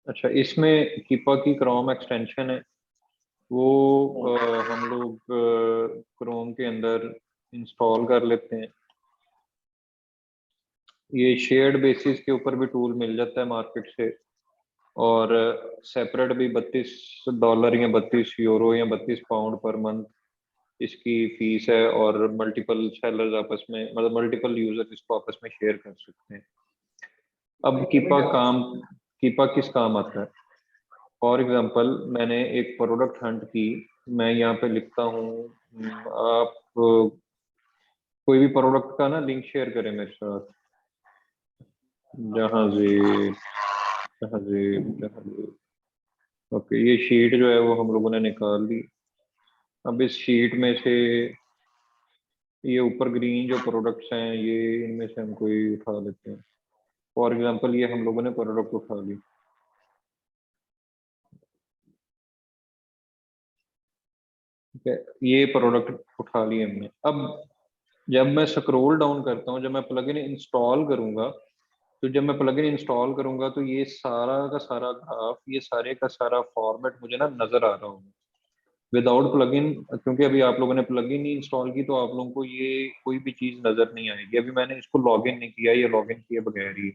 अच्छा, इसमें कीपा की क्रोम एक्सटेंशन है, वो हम लोग क्रोम के अंदर इंस्टॉल कर लेते हैं। ये शेयर्ड बेसिस के ऊपर भी टूल मिल जाता है मार्केट से, और सेपरेट भी $32 या €32 या £32 पर मंथ इसकी फीस है। और मल्टीपल सेलर्स आपस में, मतलब मल्टीपल यूजर इसको आपस में शेयर कर सकते हैं। अब कीपा किस काम आता है? फॉर एग्जांपल, मैंने एक प्रोडक्ट हंट की। मैं यहाँ पे लिखता हूँ, आप कोई भी प्रोडक्ट का ना लिंक शेयर करें मेरे साथ। जहाजी, जहाजी, जहाजी। ओके, ये शीट जो है वो हम लोगों ने निकाल ली। अब इस शीट में से ये ऊपर ग्रीन जो प्रोडक्ट्स हैं, ये इनमें से हम कोई उठा लेते हैं। फॉर एग्जांपल, ये हम लोगों ने प्रोडक्ट उठा ली। ठीक है, ये प्रोडक्ट उठा ली हमने। अब जब मैं स्क्रॉल डाउन करता हूँ, जब मैं प्लगइन इंस्टॉल करूंगा, तो जब मैं प्लगइन इंस्टॉल करूंगा तो ये सारा का सारा ग्राफ, ये सारे का सारा फॉर्मेट मुझे ना नजर आ रहा होगा विदाउट प्लगइन। क्योंकि अभी आप लोगों ने प्लगइन ही इंस्टॉल की, तो आप लोगों को ये कोई भी चीज नजर नहीं आएगी। अभी मैंने इसको लॉगिन नहीं किया, ये लॉगिन किए बगैर ही।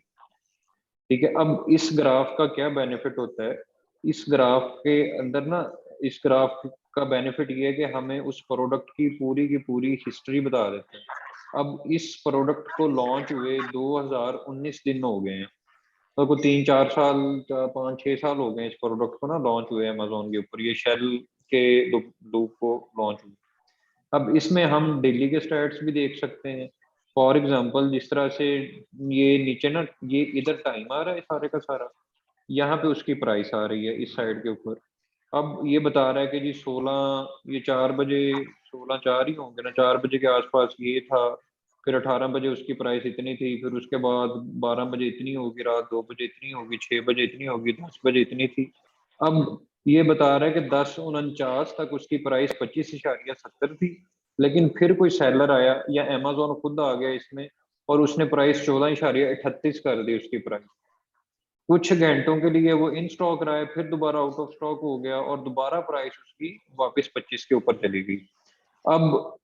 ठीक है, अब इस ग्राफ का क्या बेनिफिट होता है? इस ग्राफ के अंदर ना, इस ग्राफ का बेनिफिट ये है कि हमें उस प्रोडक्ट की पूरी हिस्ट्री बता देते हैं। अब इस प्रोडक्ट को लॉन्च हुए 2019 दिन हो गए हैं, तो कोई 3-4 साल, 5-6 साल हो गए इस प्रोडक्ट को ना लॉन्च हुए अमेजोन के ऊपर, ये शेल के लूप को लॉन्च हुए। अब इसमें हम डेली के स्टैट्स भी देख सकते हैं। फॉर एग्जांपल, जिस तरह से ये नीचे ना, ये इधर टाइम आ रहा है सारे का सारा, यहाँ पे उसकी प्राइस आ रही है इस साइड के ऊपर। अब ये बता रहा है कि जी 16, ये 4 बजे, 16 4 ही होंगे ना, 4 बजे के आसपास ये था। फिर 18 बजे उसकी प्राइस इतनी थी, फिर उसके बाद 12 बजे इतनी होगी, रात 2 बजे इतनी होगी, 6 बजे इतनी होगी, 10 बजे इतनी थी। अब ये बता रहा है कि 10:49 तक उसकी प्राइस 25.70 थी। लेकिन फिर कोई सेलर आया या अमेजोन खुद आ गया इसमें, और उसने प्राइस 14.38 कर दी उसकी प्राइस। कुछ घंटों के लिए वो इन स्टॉक रहा है, फिर दोबारा आउट ऑफ स्टॉक हो गया, और दोबारा प्राइस उसकी वापस 25 के ऊपर चली गई। अब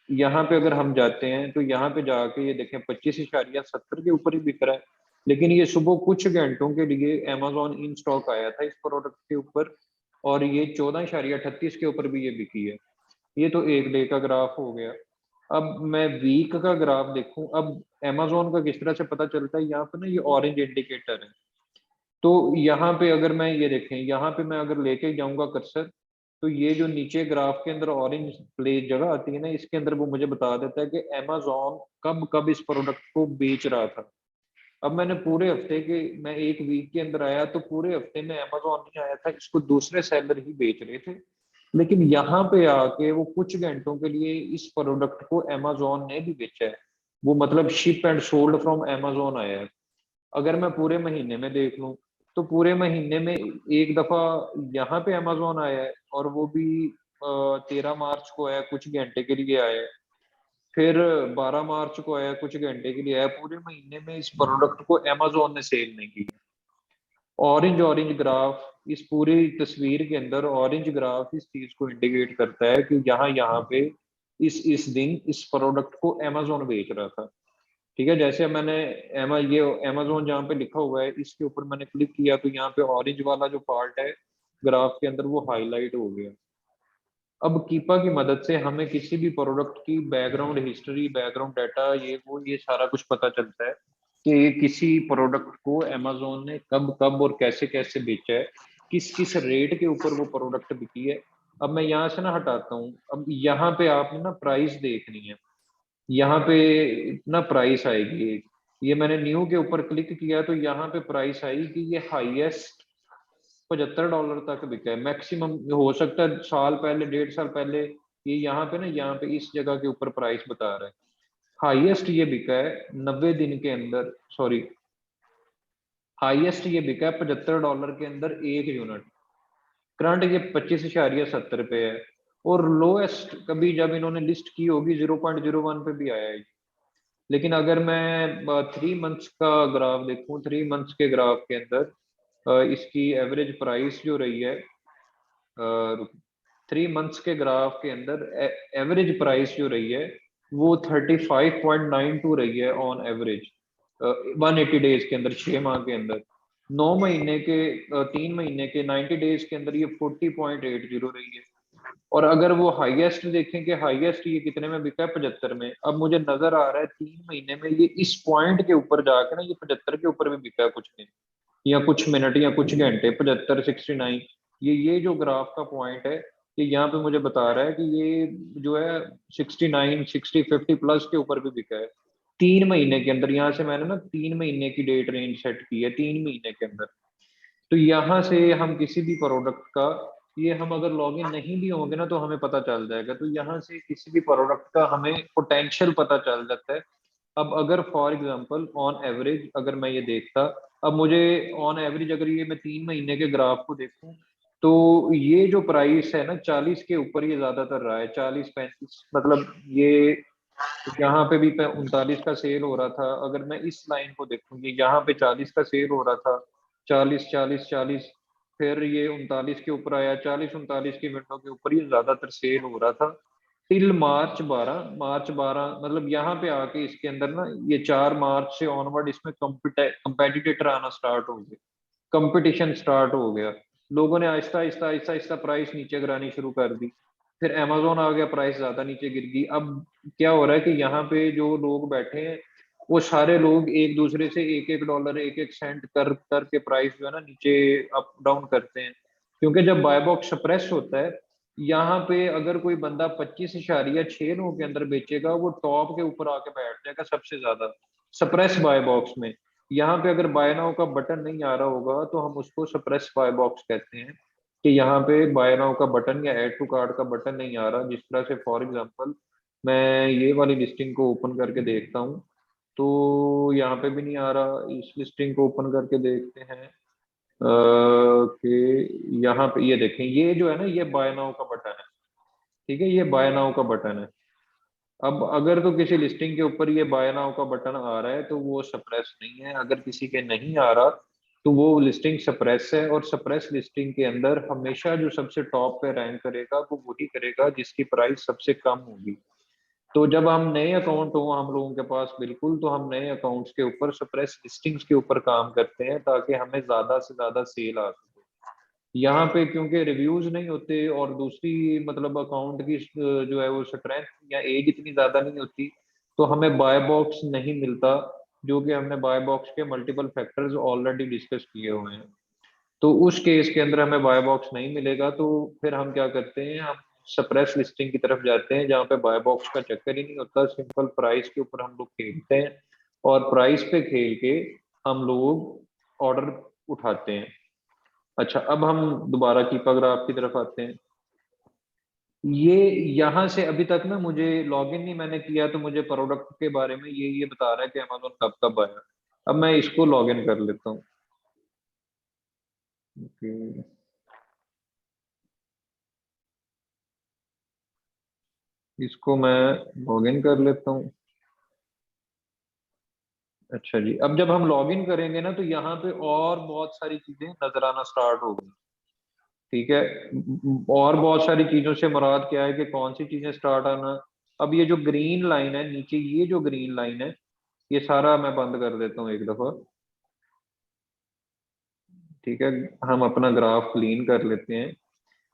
यहाँ पे अगर हम जाते हैं, तो यहाँ पे जाके ये देखें 25.70 के ऊपर ही बिक रहा है। लेकिन ये सुबह कुछ घंटों के लिए अमेजोन इन स्टॉक आया था इस प्रोडक्ट के ऊपर, और ये 14.38 के ऊपर भी ये बिकी है। ये तो एक डे का ग्राफ हो गया। अब मैं वीक का ग्राफ देखूं, अब अमेजोन का किस तरह से पता चलता है? यहाँ पे ना ये ऑरेंज इंडिकेटर है। तो यहाँ पे अगर मैं ये देखें, यहाँ पे मैं अगर लेके जाऊंगा कर्सर, तो ये जो नीचे ग्राफ के अंदर ऑरेंज प्लेस जगह आती है ना, इसके अंदर वो मुझे बता देता है कि अमेजोन कब कब इस प्रोडक्ट को बेच रहा था। अब मैंने पूरे हफ्ते के, मैं एक वीक के अंदर आया, तो पूरे हफ्ते में अमेजोन नहीं आया था, इसको दूसरे सेलर ही बेच रहे थे। लेकिन यहाँ पे आके वो कुछ घंटों के लिए इस प्रोडक्ट को अमेजोन ने भी बेचा है। वो मतलब ship and sold from Amazon आया है। अगर मैं पूरे महीने में देख लूं, तो पूरे महीने में एक दफा यहाँ पे अमेजोन आया है, और वो भी 13 मार्च को आया, कुछ घंटे के लिए आया है। फिर 12 मार्च को आया, कुछ घंटे के लिए आया। पूरे महीने में इस प्रोडक्ट को अमेजोन ने सेल नहीं किया। ऑरेंज ऑरेंज ग्राफ इस पूरी तस्वीर के अंदर, ऑरेंज ग्राफ इस चीज को इंडिकेट करता है कि यहाँ यहाँ पे इस दिन इस प्रोडक्ट को अमेजोन बेच रहा था। ठीक है, जैसे मैंने ये अमेजोन जहाँ पे लिखा हुआ है, इसके ऊपर मैंने क्लिक किया, तो यहाँ पे ऑरेंज वाला जो पार्ट है ग्राफ के अंदर, वो हाईलाइट हो गया। अब कीपा की मदद से हमें किसी भी प्रोडक्ट की बैकग्राउंड हिस्ट्री, बैकग्राउंड डाटा, ये वो ये सारा कुछ पता चलता है कि किसी प्रोडक्ट को अमेजोन ने कब कब और कैसे कैसे बेचा है, किस किस रेट के ऊपर वो प्रोडक्ट बिकी है। अब मैं यहाँ से ना हटाता हूँ। अब यहाँ पे आपने ना प्राइस देखनी है। यहाँ पे इतना प्राइस आएगी एक, ये मैंने न्यू के ऊपर क्लिक किया, तो यहाँ पे प्राइस आई कि ये हाईएस्ट $75 तक बिका है। मैक्सिमम हो सकता है साल पहले, 1.5 साल पहले, ये यहाँ पे ना, यहाँ पे इस जगह के ऊपर प्राइस बता रहा है। हाईएस्ट ये बिका है 90 दिन के अंदर, सॉरी, हाईएस्ट ये बिका है $75 के अंदर 1 यूनिट। करंट ये 25.70 पे है। और लोएस्ट कभी जब इन्होंने लिस्ट की होगी 0.01 पे भी आया है। लेकिन अगर मैं 3 मंथ्स का ग्राफ देखूं, 3 मंथ्स के ग्राफ के अंदर इसकी एवरेज प्राइस जो रही है 3 मंथ्स के ग्राफ के अंदर एवरेज प्राइस जो रही है वो 35.92 रही है ऑन एवरेज 180 डेज के अंदर, 6 माह के अंदर। 9 महीने के 3 महीने के 90 डेज के अंदर ये 40.80 रही है। और अगर वो हाईएस्ट देखें कि हाईएस्ट ये कितने में बिका है, 75 में। अब मुझे नजर आ रहा है 3 महीने में ये इस पॉइंट के ऊपर जाके ना ये 75 के ऊपर भी बिका है कुछ दिन या कुछ मिनट या कुछ घंटे, 75, 69। ये जो ग्राफ का पॉइंट है, ये यहाँ पे मुझे बता रहा है कि ये जो है 69, 60, 50 प्लस के ऊपर भी बिका है 3 महीने के अंदर। यहाँ से मैंने ना 3 महीने की डेट रेंज सेट की है, 3 महीने के अंदर। तो यहाँ से हम किसी भी प्रोडक्ट का, ये हम अगर लॉगिन नहीं भी होंगे ना तो हमें पता चल जाएगा। तो यहाँ से किसी भी प्रोडक्ट का हमें पोटेंशियल पता चल जाता है। अब अगर फॉर एग्जांपल ऑन एवरेज अगर मैं ये देखता, अब मुझे ऑन एवरेज अगर ये मैं 3 महीने के ग्राफ को देखूं तो ये जो प्राइस है ना 40 के ऊपर ये ज्यादातर रहा है, 40, 35। मतलब ये यहाँ पे भी 39 का सेल हो रहा था। अगर मैं इस लाइन को देखूंगी, यहाँ पे 40 का सेल हो रहा था, 40, 40, 40। फिर ये 39 के ऊपर आया, 40, 39 की विंडो के ऊपर ये ज्यादातर सेल हो रहा था टिल मार्च 12 मतलब यहाँ पे आके इसके अंदर ना ये 4 मार्च से ऑनवर्ड इसमें कंपेटिटर आना स्टार्ट हो गए, कंपटीशन स्टार्ट हो गया। लोगों ने आहिस्ता आहिस्ता आहिस्ता आहिस्ता प्राइस नीचे गिरानी शुरू कर दी। फिर अमेजोन आ गया, प्राइस ज्यादा नीचे गिर गई। अब क्या हो रहा है कि यहाँ पे जो लोग बैठे हैं वो सारे लोग एक दूसरे से एक एक डॉलर, एक एक सेंट कर करके प्राइस जो है ना नीचे अप डाउन करते हैं। क्योंकि जब बाय बॉक्स सप्रेस होता है, यहाँ पे अगर कोई बंदा 25.6 के अंदर बेचेगा वो टॉप के ऊपर आके बैठ जाएगा सबसे ज्यादा सप्रेस बाय बॉक्स में। यहाँ पे अगर बाय नाउ का बटन नहीं आ रहा होगा तो हम उसको सप्रेस बाय बॉक्स कहते हैं, कि यहाँ पे बाय नाउ का बटन या ऐड टू कार्ट का बटन नहीं आ रहा। जिस तरह से फॉर एग्जांपल मैं ये वाली लिस्टिंग को ओपन करके देखता हूँ तो यहाँ पे भी नहीं आ रहा। इस लिस्टिंग को ओपन करके देखते हैं कि यहाँ पे ये देखें, ये जो है ना ये बाय नाउ का बटन है। ठीक है, ये बाय नाउ का बटन है। अब अगर तो किसी लिस्टिंग के ऊपर ये बाय नाउ का बटन आ रहा है तो वो सप्रेस नहीं है। अगर किसी के नहीं आ रहा तो वो लिस्टिंग सप्रेस है। और सप्रेस लिस्टिंग के अंदर हमेशा जो सबसे टॉप पे रैंक करेगा वो वही करेगा जिसकी प्राइस सबसे कम होगी। तो जब हम नए अकाउंट हो हम लोगों के पास, बिल्कुल, तो हम नए अकाउंट्स के ऊपर सप्रेस लिस्टिंग्स के ऊपर काम करते हैं ताकि हमें ज्यादा से ज्यादा सेल आ सके। यहाँ पे क्योंकि रिव्यूज नहीं होते और दूसरी मतलब अकाउंट की जो है वो स्ट्रेंथ या एज इतनी ज्यादा नहीं होती, तो हमें बाय बॉक्स नहीं मिलता, जो कि हमने बाय बॉक्स के मल्टीपल फैक्टर्स ऑलरेडी डिस्कस किए हुए हैं। तो उस केस के अंदर हमें बाय बॉक्स नहीं मिलेगा तो फिर हम क्या करते हैं, हम सप्रेस लिस्टिंग की तरफ जाते हैं जहाँ पे बाय बॉक्स का चक्कर ही नहीं होता। सिंपल प्राइस के ऊपर हम लोग खेलते हैं और प्राइस पे खेल के हम लोग ऑर्डर उठाते हैं। अच्छा, अब हम दोबारा कीपा ग्राफ की तरफ आते हैं। ये यहाँ से अभी तक ना मुझे लॉगिन नहीं मैंने किया तो मुझे प्रोडक्ट के बारे में ये बता रहा है कि अमेजोन कब कब आया। अब मैं इसको लॉगिन कर लेता हूँ। ओके, इसको मैं लॉगिन कर लेता हूँ। अच्छा जी, अब जब हम लॉगिन करेंगे ना तो यहाँ पे और बहुत सारी चीजें नजर आना स्टार्ट हो गई। ठीक है, और बहुत सारी चीजों से मुराद क्या है कि कौन सी चीजें स्टार्ट आना। अब ये जो ग्रीन लाइन है नीचे, ये जो ग्रीन लाइन है ये सारा मैं बंद कर देता हूँ एक दफा। ठीक है, हम अपना ग्राफ क्लीन कर लेते हैं।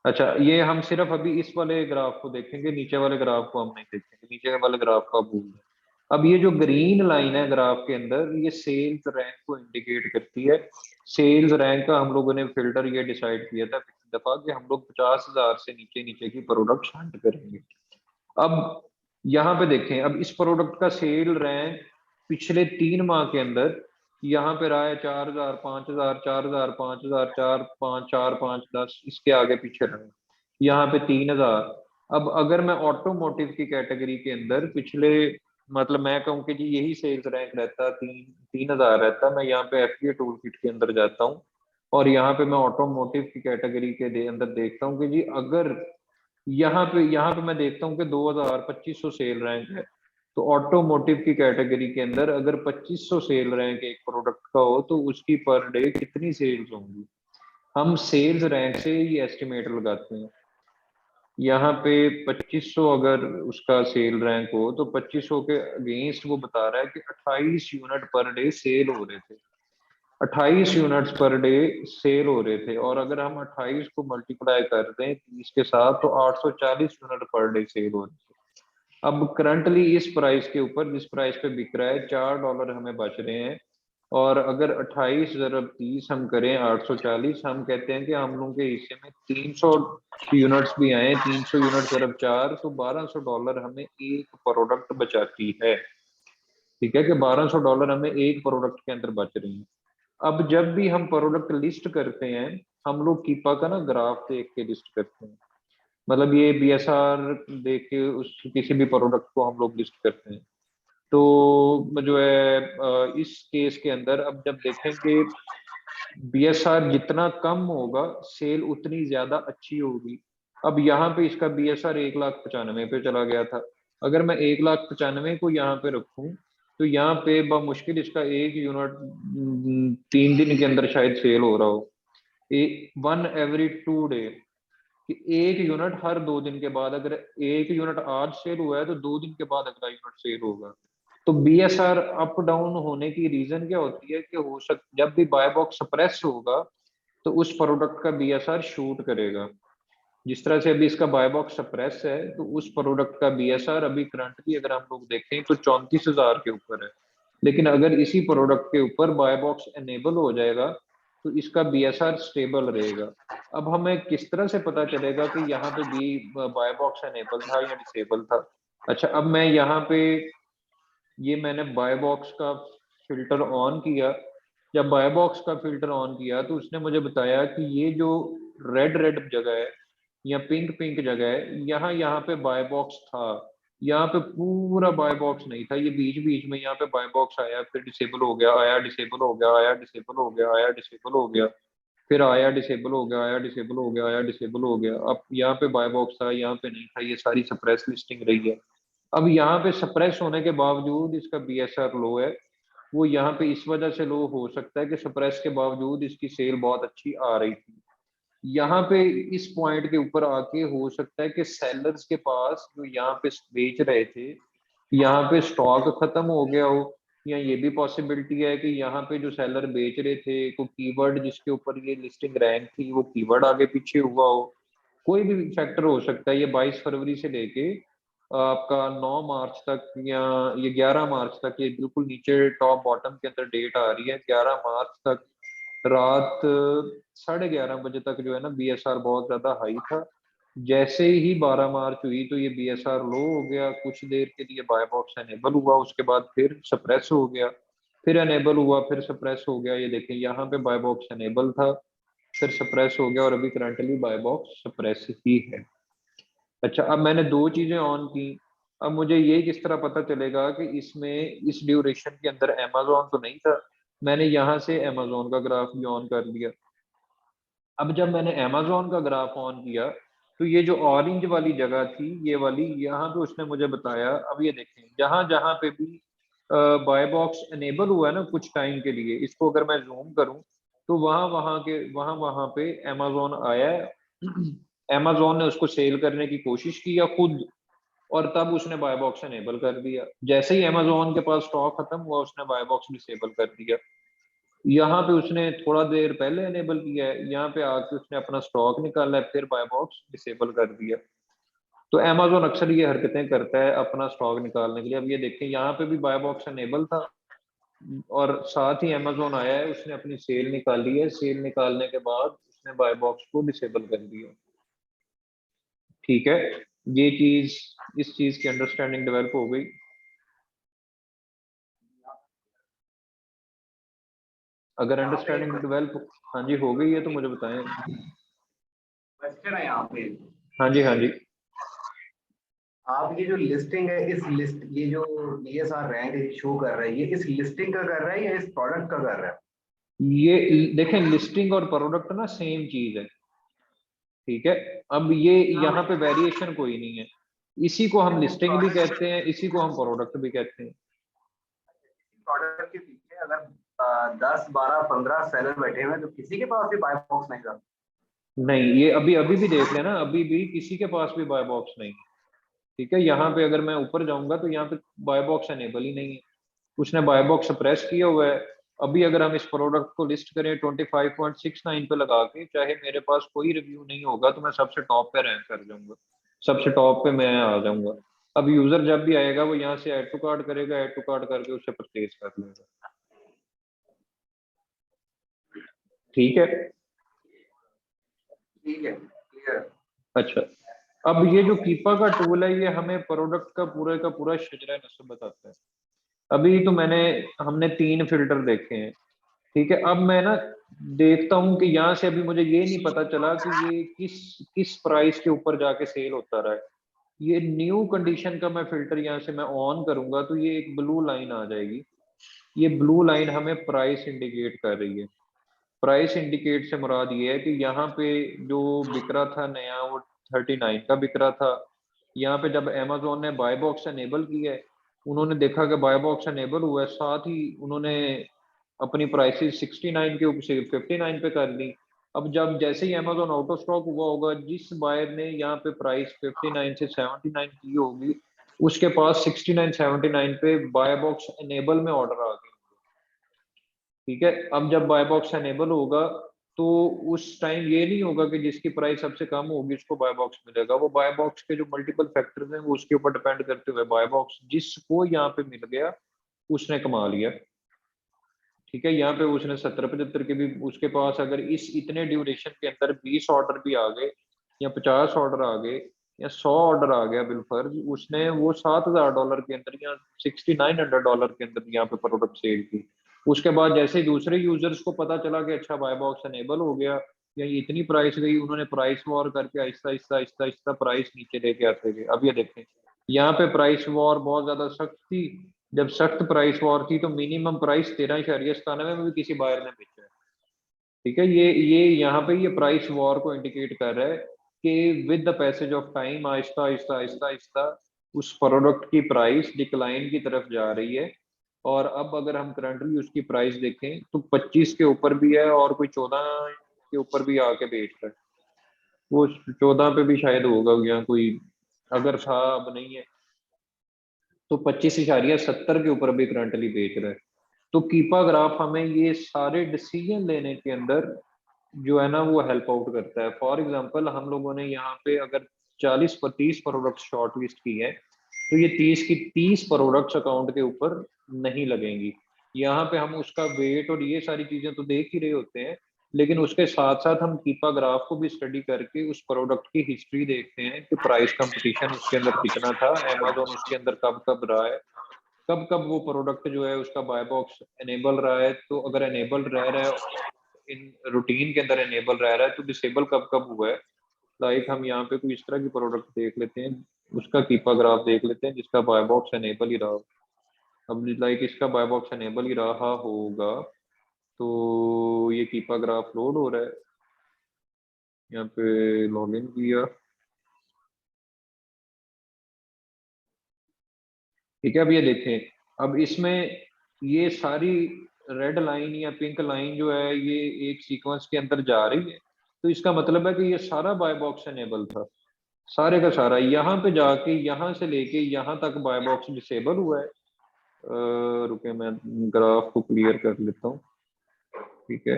अच्छा, ये हम सिर्फ अभी इस वाले ग्राफ को देखेंगे, नीचे वाले ग्राफ को हम नहीं देखेंगे। नीचे वाले ग्राफ का भूल दें। अब ये जो ग्रीन लाइन है ग्राफ के अंदर ये सेल्स रैंक को इंडिकेट करती है। सेल्स रैंक का हम लोगों ने फिल्टर ये डिसाइड किया था पिछली दफा कि हम लोग 50,000 से नीचे नीचे की प्रोडक्ट हंट करेंगे। अब यहाँ पे देखें, अब इस प्रोडक्ट का सेल रैंक पिछले 3 माह के अंदर यहाँ पे रहा है 4,000, 5,000, 4,000, 5,000, 4, 5, 4, 5, 10, इसके आगे पीछे रहा है। यहाँ पे 3,000। अब अगर मैं ऑटोमोटिव की कैटेगरी के अंदर पिछले, मतलब मैं कहूँ कि जी यही सेल्स रैंक रहता 3,000 रहता, मैं यहाँ पे एफबीए टूल किट के अंदर जाता हूँ और यहाँ पे मैं ऑटोमोटिव की कैटेगरी के अंदर देखता हूँ कि जी अगर यहाँ पे मैं देखता हूँ कि 2,000, 2,500 सेल रैंक है। तो ऑटोमोटिव की कैटेगरी के अंदर अगर 2,500 सेल रैंक एक प्रोडक्ट का हो तो उसकी पर डे कितनी सेल्स होंगी। हम सेल्स रैंक से ये एस्टिमेट लगाते हैं। यहाँ पे 2500 अगर उसका सेल रैंक हो तो 2500 के अगेंस्ट वो बता रहा है कि 28 यूनिट पर डे सेल हो रहे थे। 28 यूनिट्स पर डे सेल हो रहे थे, और अगर हम 28 को मल्टीप्लाई कर दें 30 के साथ तो 840 यूनिट पर डे सेल हो रहे थे। अब करंटली इस प्राइस के ऊपर, जिस प्राइस पे बिक रहा है, $4 हमें बच रहे हैं। और अगर 28 ज़रब 30 हम करें 840, हम कहते हैं कि हम लोगों के हिस्से में 300 यूनिट्स भी आए, 300 यूनिट ज़रब 4 तो $1200 हमें एक प्रोडक्ट बचाती है। ठीक है कि $1200 हमें एक प्रोडक्ट के अंदर बच रही है। अब जब भी हम प्रोडक्ट लिस्ट करते हैं, हम लोग कीपा का ना ग्राफ देख के लिस्ट करते हैं। मतलब ये बीएसआर देख के उस किसी भी प्रोडक्ट को हम लोग लिस्ट करते हैं। तो जो है इस केस के अंदर अब जब देखेंगे बीएसआर जितना कम होगा सेल उतनी ज्यादा अच्छी होगी। अब यहाँ पे इसका बीएसआर 1,95,000 पे चला गया था। अगर मैं 1,95,000 को यहाँ पे रखूं तो यहाँ पे बमुश्किल इसका एक यूनिट 3 दिन के अंदर शायद सेल हो रहा हो। 1 every 2 day, कि एक यूनिट हर 2 दिन के बाद, अगर एक यूनिट आज सेल हुआ है तो 2 दिन के बाद अगला यूनिट सेल होगा। तो बीएसआर अप डाउन होने की रीजन क्या होती है कि हो जब भी बाय बॉक्स सप्रेस होगा तो उस प्रोडक्ट का बीएसआर शूट करेगा। जिस तरह से अभी इसका बाय बॉक्स सप्रेस है तो उस प्रोडक्ट का बीएसआर अभी करंटली अगर हम लोग देखें तो 34,000 के ऊपर है। लेकिन अगर इसी प्रोडक्ट के ऊपर बाय बॉक्स एनेबल हो जाएगा तो इसका बीएसआर स्टेबल रहेगा। अब हमें किस तरह से पता चलेगा कि यहाँ पे बी बाय बॉक्स एनेबल था या डिसेबल था? अच्छा, अब मैं यहाँ पे ये मैंने बाय बॉक्स का फिल्टर ऑन किया। जब बाय बॉक्स का फिल्टर ऑन किया तो उसने मुझे बताया कि ये जो रेड रेड जगह है या पिंक पिंक जगह है, यहाँ यहाँ पे बाय बॉक्स था। यहाँ पे पूरा बाय बॉक्स नहीं था, ये बीच बीच में यहाँ पे बाय बॉक्स आया, फिर डिसेबल हो गया, आया डिसेबल हो गया, आया डिसेबल हो गया, आया डिसेबल हो गया, फिर आया डिसेबल हो गया, आया डिसेबल हो गया, आया डिसेबल हो गया। अब यहाँ पे बाय बॉक्स था, यहाँ पे नहीं था, ये सारी सप्रेस लिस्टिंग रही है। अब यहाँ पे सप्रेस होने के बावजूद इसका बीएसआर लो है। वो यहाँ पे इस वजह से लो हो सकता है कि सप्रेस के बावजूद इसकी सेल बहुत अच्छी आ रही थी। यहाँ पे इस पॉइंट के ऊपर आके हो सकता है कि सेलर्स के पास जो यहाँ पे बेच रहे थे, यहाँ पे स्टॉक खत्म हो गया हो। या ये भी पॉसिबिलिटी है कि यहाँ पे जो सेलर बेच रहे थे को कीवर्ड जिसके ऊपर ये लिस्टिंग रैंक थी वो कीवर्ड आगे पीछे हुआ हो। कोई भी फैक्टर हो सकता है। ये 22 फरवरी से लेके आपका 9 मार्च तक या ये 11 मार्च तक, ये बिल्कुल नीचे टॉप बॉटम के अंदर डेट आ रही है, 11 मार्च तक रात 11:30 बजे तक जो है ना बीएसआर बहुत ज्यादा हाई था। जैसे ही 12 मार्च हुई तो ये बीएसआर लो हो गया, कुछ देर के लिए बाय बॉक्स एनेबल हुआ, उसके बाद फिर सप्रेस हो गया, फिर एनेबल हुआ, फिर सप्रेस हो गया। ये देखें यहाँ पे बाय बॉक्स एनेबल था, फिर सप्रेस हो गया, और अभी करंटली बाय बॉक्स सप्रेस ही है। अच्छा, अब मैंने दो चीजें ऑन की। अब मुझे ये किस तरह पता चलेगा कि इसमें इस ड्यूरेशन के अंदर अमेजोन तो नहीं था? मैंने यहाँ से अमेजोन का ग्राफ भी ऑन कर लिया। अब जब मैंने अमेजोन का ग्राफ ऑन किया तो ये जो ऑरेंज वाली जगह थी, ये वाली, यहाँ पे उसने मुझे बताया। अब ये देखें, जहां जहां पे भी बाय बॉक्स एनेबल हुआ है ना कुछ टाइम के लिए, इसको अगर मैं जूम करूं तो वहां वहां पे अमेजोन आया है। अमेजोन ने उसको सेल करने की कोशिश की या खुद, और तब उसने बाय बॉक्स एनेबल कर दिया। जैसे ही अमेजोन के पास स्टॉक खत्म हुआ उसने बाय बॉक्स डिसेबल कर दिया। यहाँ पे उसने थोड़ा देर पहले एनेबल किया है, यहाँ पे आके उसने अपना स्टॉक निकाला है, फिर बाय बॉक्स डिसेबल कर दिया। तो अमेजोन अक्सर ये हरकतें करता है अपना स्टॉक निकालने के लिए। अब ये देखें, यहाँ पे भी बाय बॉक्स एनेबल था, और साथ ही अमेजोन आया है, उसने अपनी सेल निकाली है, सेल निकालने के बाद उसने बाय बॉक्स को डिसेबल कर दिया। ठीक है, ये चीज, इस चीज की अंडरस्टैंडिंग डेवलप हो गई। अगर यहाँ पे एक अंडरस्टैंडिंग डेवलप, हाँ जी, हो गई है तो मुझे बताएं। क्वेश्चन है यहाँ पे। हाँ जी, हाँ जी। आप ये जो लिस्टिंग है, इस लिस्ट ये जो बीएसआर रैंक शो कर रहा है, ये इस लिस्टिंग का कर रहा है या इस प्रोडक्ट का कर रहा है? ये देखें, लिस्टिंग और प्रोडक्ट ना सेम चीज है। ठीक है, अब ये यहाँ पे वेरिएशन कोई नहीं है। इसी को हम लिस्टिंग भी कहते हैं, इसी को हम प्रोडक्ट भी कहते हैं। प्रोडक्ट के पीछे अगर 10 12 15 सेलर बैठे हुए हैं, तो किसी के पास भी बाय बॉक्स नहीं था। नहीं, ये अभी अभी भी देख लेना, अभी भी किसी के पास भी बाय बॉक्स नहीं है। ठीक है, यहाँ पे अगर मैं ऊपर जाऊंगा तो यहाँ पे बाय बॉक्स एनेबल ही नहीं है, उसने बाय बॉक्स सप्रेस किया हुआ है। अभी अगर हम इस प्रोडक्ट को लिस्ट करें 25.69 पे लगा के, चाहे मेरे पास कोई रिव्यू नहीं होगा तो मैं सबसे टॉप पे रैंक कर जाऊंगा, सबसे टॉप पे मैं आ जाऊंगा। अब यूजर जब भी आएगा वो यहाँ से ऐड टू कार्ट करेगा, ऐड टू कार्ट करके उससे परचेज कर लेगा। ठीक है। ठीक है, क्लियर। अच्छा, अब ये जो कीपा का टूल है ये हमें प्रोडक्ट का पूरा शजरा नस्ब बताता है। अभी तो हमने 3 फिल्टर देखे हैं। ठीक है, अब मैं ना देखता हूँ कि यहाँ से अभी मुझे ये नहीं पता चला कि ये किस किस प्राइस के ऊपर जाके सेल होता रहा है। ये न्यू कंडीशन का मैं फिल्टर यहाँ से मैं ऑन करूंगा तो ये एक ब्लू लाइन आ जाएगी। ये ब्लू लाइन हमें प्राइस इंडिकेट कर रही है। प्राइस इंडिकेट से मुराद ये है कि यहाँ पे जो बिक रहा था नया वो 39 का बिक रहा था। यहाँ पे जब अमेजोन ने बाय बॉक्स एनेबल किया है, उन्होंने देखा कि बाय बॉक्स एनेबल हुआ है, साथ ही उन्होंने अपनी प्राइसेस 69 के ऊपर से 59 पे कर दी। अब जब जैसे ही अमेजोन आउट ऑफ स्टॉक हुआ होगा, जिस बायर ने यहाँ पे प्राइस 59 से 79 की होगी, उसके पास 69 79 पे बाय बॉक्स एनेबल में ऑर्डर आ गया। ठीक है, अब जब बाय बॉक्स एनेबल होगा तो उस टाइम ये नहीं होगा कि जिसकी प्राइस सबसे कम होगी उसको बाय बॉक्स मिलेगा। वो बाय बॉक्स के जो मल्टीपल फैक्टर्स हैं वो उसके ऊपर डिपेंड करते हुए बाय बॉक्स जिसको यहाँ पे मिल गया उसने कमा लिया। ठीक है, यहाँ पे उसने 70 75 के भी उसके पास अगर इस इतने ड्यूरेशन के अंदर 20 ऑर्डर भी आ गए या 50 ऑर्डर आ गए या 100 ऑर्डर आ गया बिलफर्ज, उसने वो $7,000 के अंदर या $6,900 के अंदर यहाँ पे प्रोडक्ट सेल की। उसके बाद जैसे ही दूसरे यूजर्स को पता चला कि अच्छा बाय बॉक्स एनेबल हो गया या इतनी प्राइस गई, उन्होंने प्राइस वॉर करके आहिस्ता आहिस्ता आहिस्ता आहिस्ता प्राइस नीचे लेके आते गए। अब ये देखें, यहाँ पे प्राइस वॉर बहुत ज्यादा सख्त थी। जब सख्त प्राइस वॉर थी तो मिनिमम प्राइस 13.97 में भी किसी बायर ने बेचा है। ठीक है, ये यहाँ पे ये प्राइस वॉर को इंडिकेट कर रहा है कि with the passage of time Aahista Aahista Aahista Aahista उस प्रोडक्ट की प्राइस डिक्लाइन की तरफ जा रही है। और अब अगर हम करंटली उसकी प्राइस देखें तो 25 के ऊपर भी है और कोई 14 के ऊपर भी आके बेच रहा है। वो 14 पे भी शायद होगा या कोई, अगर था अब नहीं है, तो 25.70 के ऊपर भी करंटली बेच रहा है। तो कीपा ग्राफ हमें ये सारे डिसीजन लेने के अंदर जो है ना वो हेल्प आउट करता है। फॉर एग्जांपल हम लोगों ने यहाँ पे अगर 40 पर 30 प्रोडक्ट शॉर्ट लिस्ट की है तो ये 30 की 30 प्रोडक्ट्स अकाउंट के ऊपर नहीं लगेंगी। यहाँ पे हम उसका वेट और ये सारी चीजें तो देख ही रहे होते हैं, लेकिन उसके साथ साथ हम कीपा ग्राफ को भी स्टडी करके उस प्रोडक्ट की हिस्ट्री देखते हैं कि प्राइस कंपटीशन उसके अंदर कितना था, अमेजोन उसके अंदर कब कब रहा है, कब कब वो प्रोडक्ट जो है उसका बाय बॉक्स एनेबल रहा है। तो अगर एनेबल रह रहा है, इन रूटीन के अंदर एनेबल रह रहा है, तो डिसेबल कब कब हुआ है। लाइक हम यहाँ पे कोई इस तरह की प्रोडक्ट देख लेते हैं, उसका कीपा ग्राफ देख लेते हैं जिसका बाय बॉक्स एनेबल ही रहा हो। अब लाइक इसका बाय बॉक्स एनेबल ही रहा होगा तो ये कीपा ग्राफ लोड हो रहा है। यहाँ पे लॉग इन किया। ठीक है, अब ये देखें, अब इसमें ये सारी रेड लाइन या पिंक लाइन जो है ये एक सीक्वेंस के अंदर जा रही है। तो इसका मतलब है कि ये सारा बाय बॉक्स एनेबल था, सारे का सारा। यहाँ पे जाके यहाँ से लेके यहाँ तक बाय बॉक्स डिसेबल हुआ है। रुके मैं ग्राफ को क्लियर कर लेता हूँ। ठीक है,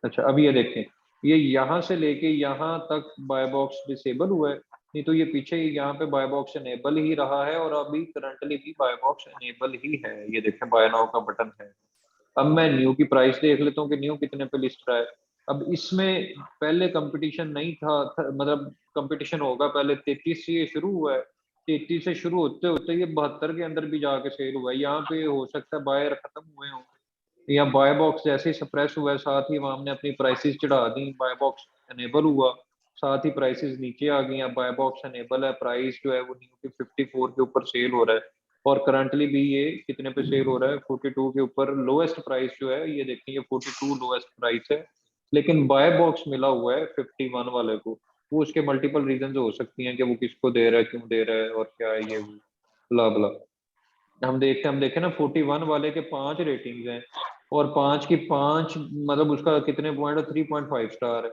अच्छा अब ये देखें, ये यहाँ से लेके यहाँ तक बाय बॉक्स डिसेबल हुआ है, नहीं तो ये पीछे यहाँ पे बाय बॉक्स एनेबल ही रहा है और अभी करंटली भी बाय बॉक्स एनेबल ही है। ये देखें बाय नाउ का बटन है। अब मैं न्यू की प्राइस देख लेता हूँ कि न्यू कितने पे लिस्ट रहा है। अब इसमें पहले कंपटीशन नहीं था, मतलब कंपटीशन होगा, पहले 33 से ये शुरू हुआ है। 33 से शुरू होते होते ये 72 के अंदर भी जाके सेल हुआ है। यहाँ पे हो सकता है बायर खत्म हुए हों या बाय बॉक्स जैसे ही सप्रेस हुआ है साथ ही वहां हमने अपनी प्राइसेस चढ़ा दी, बाय बॉक्स एनेबल हुआ, साथ ही प्राइसेस नीचे आ गई। बाय बॉक्स एनेबल है, प्राइस जो है वो न्यू के 54 के ऊपर सेल हो रहा है और करंटली भी ये कितने पे सेल हो रहा है, 42 के ऊपर। लोएस्ट प्राइस जो है ये देखिए, ये 42 लोएस्ट प्राइस है, लेकिन बाय बॉक्स मिला हुआ है 51 वाले को। वो उसके मल्टीपल रीजन हो सकती हैं कि वो किसको दे रहा है, क्यों दे रहा है और क्या है ये वो। ब्ला ब्ला। हम देखे ना 41 वाले के 5 रेटिंग्स हैं और 5 की 5, मतलब उसका कितने पॉइंट है, 3.5 स्टार है।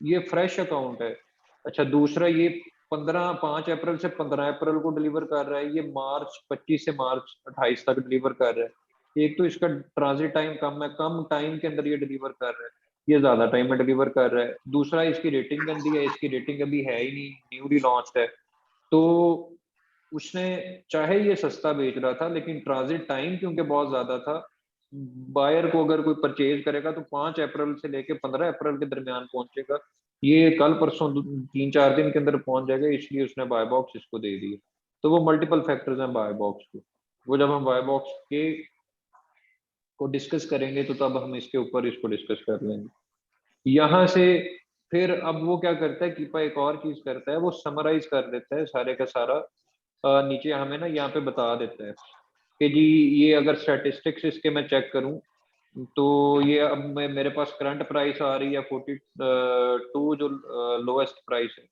ये फ्रेश अकाउंट है। अच्छा दूसरा, ये 5 अप्रैल से 15 अप्रैल को डिलीवर कर रहा है, ये मार्च 25 से मार्च 28 तक डिलीवर कर रहा है। एक तो इसका ट्रांजिट टाइम कम है, कम टाइम के अंदर ये डिलीवर कर रहा है, ये ज्यादा टाइम में डिलीवर कर रहा है। दूसरा इसकी रेटिंग गंदी है, इसकी रेटिंग अभी है ही नहीं, न्यूली लॉन्च है। तो उसने, चाहे ये सस्ता बेच रहा था लेकिन ट्रांजिट टाइम क्योंकि बहुत ज्यादा था, बायर को अगर कोई परचेज करेगा तो 5 अप्रैल से लेके 15 अप्रैल के दरमियान पहुंचेगा, ये कल परसों 3-4 दिन के अंदर पहुंच जाएगा, इसलिए उसने बाय बॉक्स इसको दे दिया। तो वो मल्टीपल फैक्टर्स हैं बाय बॉक्स के, वो जब हम बाय बॉक्स के को डिस्कस करेंगे तो तब हम इसके ऊपर इसको डिस्कस कर लेंगे। यहाँ से फिर अब वो क्या करता है, कीपा एक और चीज करता है, वो समराइज कर देता है सारे का सारा। नीचे हमें ना यहाँ पे बता देता है कि जी ये अगर स्टैटिस्टिक्स इसके मैं चेक करूं तो ये अब मेरे पास करंट प्राइस आ रही है 42, जो लोएस्ट प्राइस है।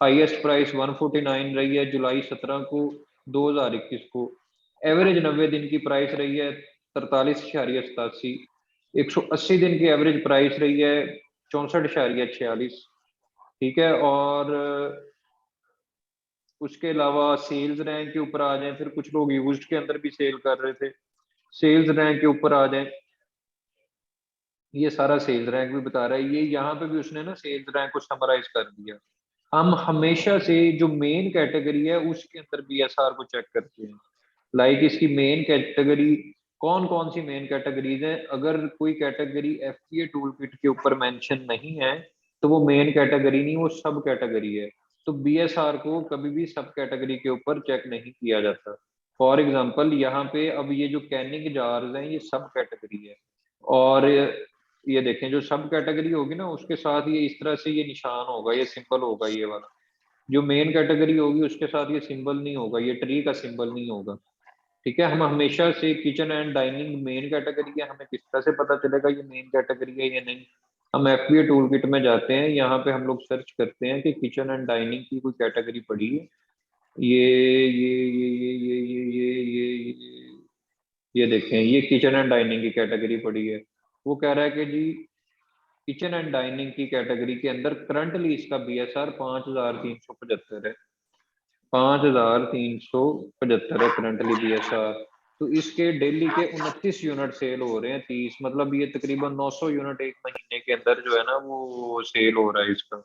हाईएस्ट प्राइस 149 रही है जुलाई 17 को 2021 को। एवरेज 90 दिन की प्राइस रही है 43.87। 180 दिन की एवरेज प्राइस रही है 64.46। ठीक है, और उसके अलावा सेल्स रैंक के ऊपर आ जाए, फिर कुछ लोग यूज्ड के अंदर भी सेल कर रहे थे, सेल्स रैंक के ऊपर आ जाए, ये सारा सेल्स रैंक भी बता रहा है। ये यहाँ पे भी उसने ना सेल्स रैंक को समराइज कर दिया। हम हमेशा से जो मेन कैटेगरी है उसके अंदर बीएसआर को चेक करते हैं। लाइक इसकी मेन कैटेगरी कौन कौन सी मेन कैटेगरीज हैं, अगर कोई कैटेगरी एफपीए टूल किट के ऊपर मेंशन नहीं है तो वो मेन कैटेगरी नहीं, वो सब कैटेगरी है। तो बीएसआर को कभी भी सब कैटेगरी के ऊपर चेक नहीं किया जाता। फॉर एग्जांपल यहाँ पे अब ये जो कैनिंग जार्स हैं ये सब कैटेगरी है, और ये देखें जो सब कैटेगरी होगी ना उसके साथ ये इस तरह से ये निशान होगा, ये सिंबल होगा ये वाला। जो मेन कैटेगरी होगी उसके साथ ये सिंबल नहीं होगा, ये ट्री का सिंबल नहीं होगा। ठीक है, हम हमेशा से kitchen and dining main category है, हमें किस तरह से पता चलेगा ये मेन कैटेगरी है या नहीं। हम एफबीए टूल किट में जाते हैं, यहाँ पे हम लोग सर्च करते हैं कि किचन एंड डाइनिंग की कोई कैटेगरी पड़ी है। ये देखें, ये किचन एंड डाइनिंग की कैटेगरी पड़ी है। वो कह रहा है कि जी किचन एंड डाइनिंग की कैटेगरी के अंदर करंटली इसका बीएसआर 5,375 है। 5,375 है करंटली बीएसआर। तो इसके डेली के 29 यूनिट सेल हो रहे हैं, 30, मतलब ये तकरीबन 900 यूनिट एक महीने के अंदर जो है ना वो सेल हो रहा है इसका।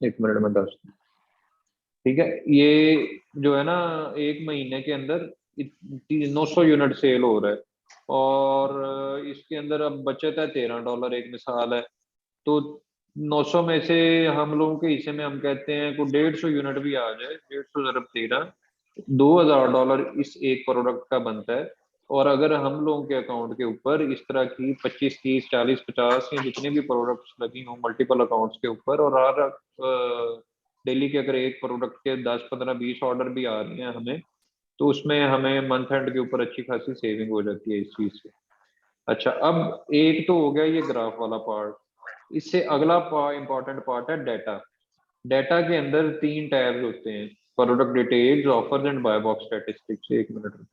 एक मिनट में 10, ठीक है, ये जो है ना एक महीने के अंदर 900 यूनिट सेल हो रहा है। और इसके अंदर अब बचत है $13, एक मिसाल है। तो 900 में से हम लोगों के हिस्से में हम कहते हैं को 150 यूनिट भी आ जाए, 150 ज़रब 13, $2,000 इस एक प्रोडक्ट का बनता है। और अगर हम लोगों के अकाउंट के ऊपर इस तरह की 25, 30, 40, 50 या जितने भी प्रोडक्ट्स लगी हों मल्टीपल अकाउंट्स के ऊपर, और हर डेली के अगर एक प्रोडक्ट के 10, 15, 20 ऑर्डर भी आ रहे हैं हमें, तो उसमें हमें मंथ एंड के ऊपर अच्छी खासी सेविंग हो जाती है इस चीज से। अच्छा, अब एक तो हो गया ये ग्राफ वाला पार्ट। इससे अगला इंपॉर्टेंट पार्ट है डाटा। डाटा के अंदर 3 टैब्स होते हैं, product details, offers and buy box statistics. एक मिनट में।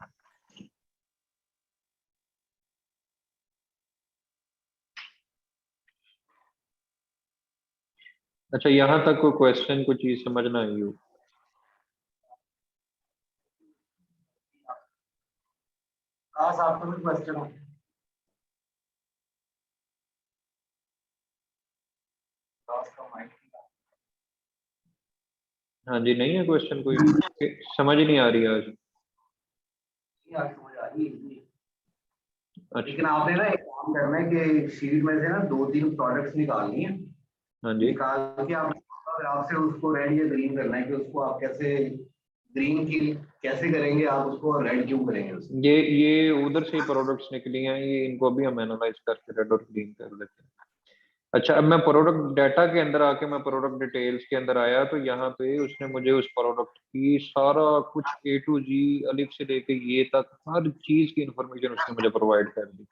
अच्छा, यहाँ तक कोई क्वेश्चन, कोई चीज समझना आई हो? खास आपको भी क्वेश्चन हो? खास का माइक हाँ जी, नहीं है क्वेश्चन कोई? समझ नहीं आ रही आज? नहीं आ समझ आ रही है। लेकिन अच्छा। आपने ना एक काम करना है कि शीट में से ना 2-3 प्रोडक्ट्स निकालनी है। हाँ जी। निकाल के आप अगर आपसे उसको रेड या ग्रीन करना है कि उसको आप कैसे ग्रीन की कैसे करेंगे, आप उसको रेड क्यों करेंगे उसको। ये उधर से ही प्रोडक्ट्स निकली हैं, ये इनको भी हम एनालाइज करके रेड और ग्रीन कर लेते हैं। अच्छा, अब मैं प्रोडक्ट डाटा के अंदर आके मैं प्रोडक्ट डिटेल्स के अंदर आया, तो यहाँ पे उसने मुझे उस प्रोडक्ट की सारा कुछ ए टू जी, अलिफ से लेके ये तक हर चीज की इंफॉर्मेशन उसने मुझे प्रोवाइड कर दी।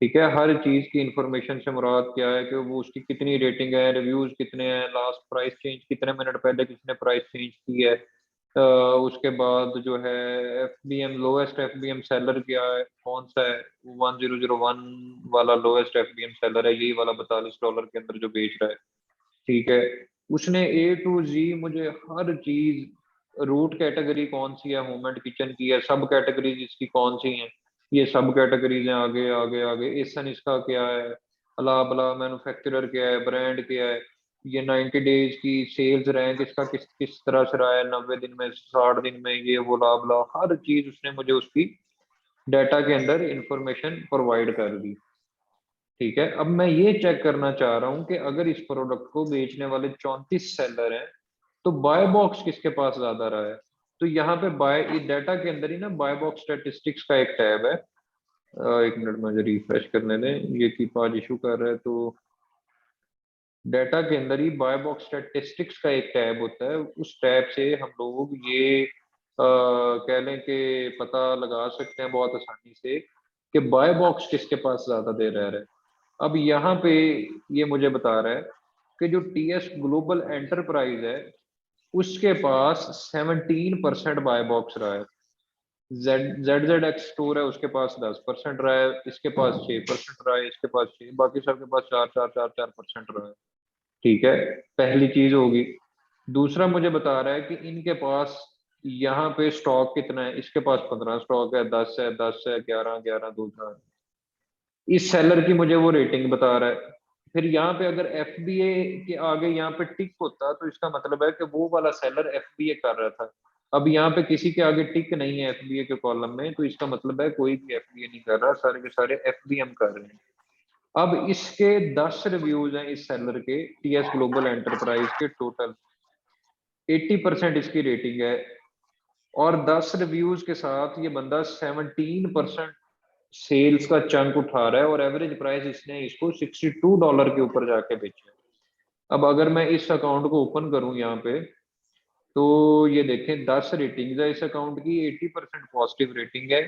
ठीक है, हर चीज की इंफॉर्मेशन से मुराद क्या है कि वो उसकी कितनी रेटिंग है, रिव्यूज कितने हैं, लास्ट प्राइस चेंज कितने मिनट पहले किसने प्राइस चेंज की है, उसके बाद जो है FBM, लोएस्ट FBM सेलर क्या है, कौन सा है, 1001 वाला लोएस्ट FBM सेलर है, यही वाला $42 के अंदर जो बेच रहा है। ठीक है, उसने A to Z मुझे हर चीज, रूट कैटेगरी कौन सी है, होम एंड किचन की है, सब कैटेगरीज इसकी कौन सी हैं, ये सब कैटेगरीज हैं, आगे आगे आगे, एसन इसका क्या है, अला बला, मैन्युफैक्चरर क्या है, ब्रांड क्या है, ये 90 डेज की सेल्स रैंक इसका किस किस तरह से रहा है, 90 दिन में, 60 दिन में, ये वो ला बला, हर चीज उसने मुझे उसकी डाटा के अंदर इंफॉर्मेशन प्रोवाइड कर दी। ठीक है, अब मैं ये चेक करना चाह रहा हूं कि अगर इस प्रोडक्ट को बेचने वाले 34 सेलर हैं तो बाय बॉक्स किसके पास ज्यादा रहा है। तो यहाँ पे बाय डाटा के अंदर ही ना बाय बॉक्स स्टैटिस्टिक्स का एक टैब है। एक मिनट मुझे रिफ्रेश करने दें, ये की पाज इशू कर रहा है। तो डाटा के अंदर ही बाय बॉक्स स्टैटिस्टिक्स का एक टैब होता है, उस टैब से हम लोग ये कह लें कि पता लगा सकते हैं बहुत आसानी से कि बाय बॉक्स किसके पास ज्यादा दे रहा है। अब यहाँ पे ये मुझे बता रहा है कि जो TS ग्लोबल एंटरप्राइज है उसके पास 17% बाय बॉक्स रहा है। ZZX स्टोर है उसके पास 10% रहा है, इसके पास 6% रहा है, इसके पास 6, बाकी सबके पास 4 4 4 4% रहा है। ठीक है, पहली चीज होगी। दूसरा मुझे बता रहा है कि इनके पास यहाँ पे स्टॉक कितना है, इसके पास 15 स्टॉक है, 10 है, 10 है, 11 11 2 4। इस सेलर की मुझे वो रेटिंग बता रहा है। फिर यहाँ पे अगर FBA के आगे यहाँ पे टिक होता तो इसका मतलब है कि वो वाला सेलर FBA कर रहा था। अब यहाँ पे किसी के आगे टिक नहीं है FBA के कॉलम में, तो इसका मतलब है कोई भी FBA नहीं कर रहा, सारे के सारे FBM कर रहे हैं। अब इसके 10 रिव्यूज हैं इस सेलर के TS ग्लोबल एंटरप्राइज के, टोटल 80% इसकी रेटिंग है। और 10 रिव्यूज के साथ ये बंदा 17% सेल्स का चंक उठा रहा है, और एवरेज प्राइस इसने इसको $62 के ऊपर जाके बेचा है। अब अगर मैं इस अकाउंट को ओपन करूं यहाँ पे, तो ये देखें 10 रेटिंग है इस अकाउंट की, 80% पॉजिटिव रेटिंग है,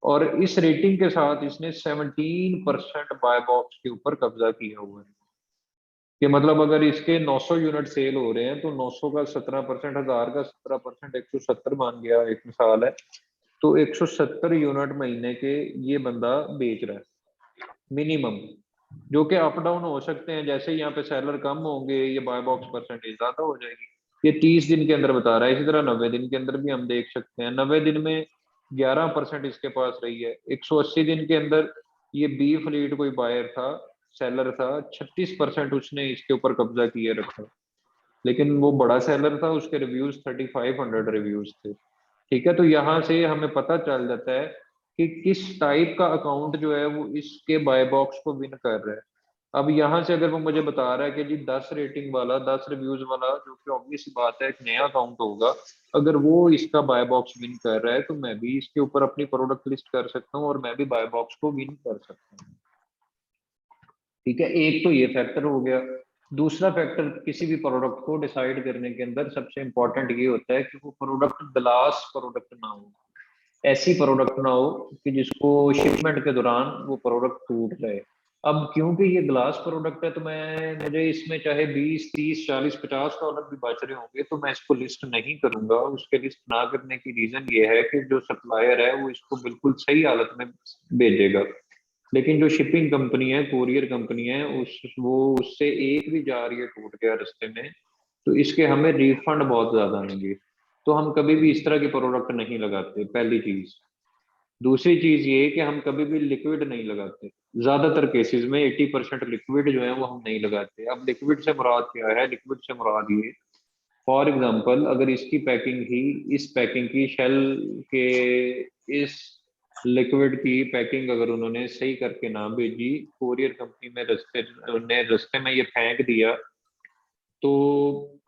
और इस रेटिंग के साथ इसने 17% बाय बॉक्स के ऊपर कब्जा किया हुआ है। कि मतलब अगर इसके 900 यूनिट सेल हो रहे हैं तो 900 का 17%, 1000 का 17%, 170 मान गया, एक मिसाल है, तो 170 यूनिट महीने के ये बंदा बेच रहा है मिनिमम, जो कि अप डाउन हो सकते हैं। जैसे यहाँ पे सेलर कम होंगे ये बाय बॉक्स परसेंटेज ज्यादा हो जाएगी। ये 30 दिन के अंदर बता रहा है, इसी तरह 90 दिन के अंदर भी हम देख सकते हैं। 90 दिन में 11% इसके पास रही है। 180 दिन के अंदर ये बी फ्लीट कोई बायर था, सेलर था, 36% उसने इसके ऊपर कब्जा किए रखा। लेकिन वो बड़ा सेलर था, उसके रिव्यूज 3500 रिव्यूज थे। ठीक है, तो यहाँ से हमें पता चल जाता है कि किस टाइप का अकाउंट जो है वो इसके बाय बॉक्स को विन कर रहा है। अब यहाँ से अगर वो मुझे बता रहा है कि जी 10 रेटिंग वाला, 10 रिव्यूज वाला, जो कि ऑब्वियस बात है एक नया अकाउंट होगा, अगर वो इसका बाय बॉक्स विन कर रहा है तो मैं भी इसके ऊपर अपनी प्रोडक्ट लिस्ट कर सकता हूँ और मैं भी बाय बॉक्स को विन कर सकता हूँ। ठीक है, एक तो ये फैक्टर हो गया। दूसरा फैक्टर किसी भी प्रोडक्ट को डिसाइड करने के अंदर सबसे इंपॉर्टेंट ये होता है कि वो प्रोडक्ट ग्लास प्रोडक्ट ना हो, ऐसी प्रोडक्ट ना हो कि जिसको शिपमेंट के दौरान वो प्रोडक्ट टूट जाए। अब क्योंकि ये ग्लास प्रोडक्ट है तो मुझे इसमें चाहे 20 30 40 $50 भी बच रहे होंगे तो मैं इसको लिस्ट नहीं करूंगा। उसके लिस्ट ना करने की रीजन ये है कि जो सप्लायर है वो इसको बिल्कुल सही हालत में भेजेगा, लेकिन जो शिपिंग कंपनी है, कुरियर कंपनी है, वो उससे एक भी जा रही है टूट गया रास्ते में, तो इसके हमें रिफंड बहुत ज्यादा आएंगे। तो हम कभी भी इस तरह की प्रोडक्ट नहीं लगाते, पहली चीज। दूसरी चीज ये कि हम कभी भी लिक्विड नहीं लगाते। ज्यादातर केसेस में 80% लिक्विड जो है वो हम नहीं लगाते। अब लिक्विड से मुराद क्या है? लिक्विड से मुराद ये, फॉर एग्जांपल अगर इसकी पैकिंग ही, इस पैकिंग की शेल के, इस लिक्विड की पैकिंग अगर उन्होंने सही करके ना भेजी, कोरियर कंपनी में रास्ते में ये फेंक दिया, तो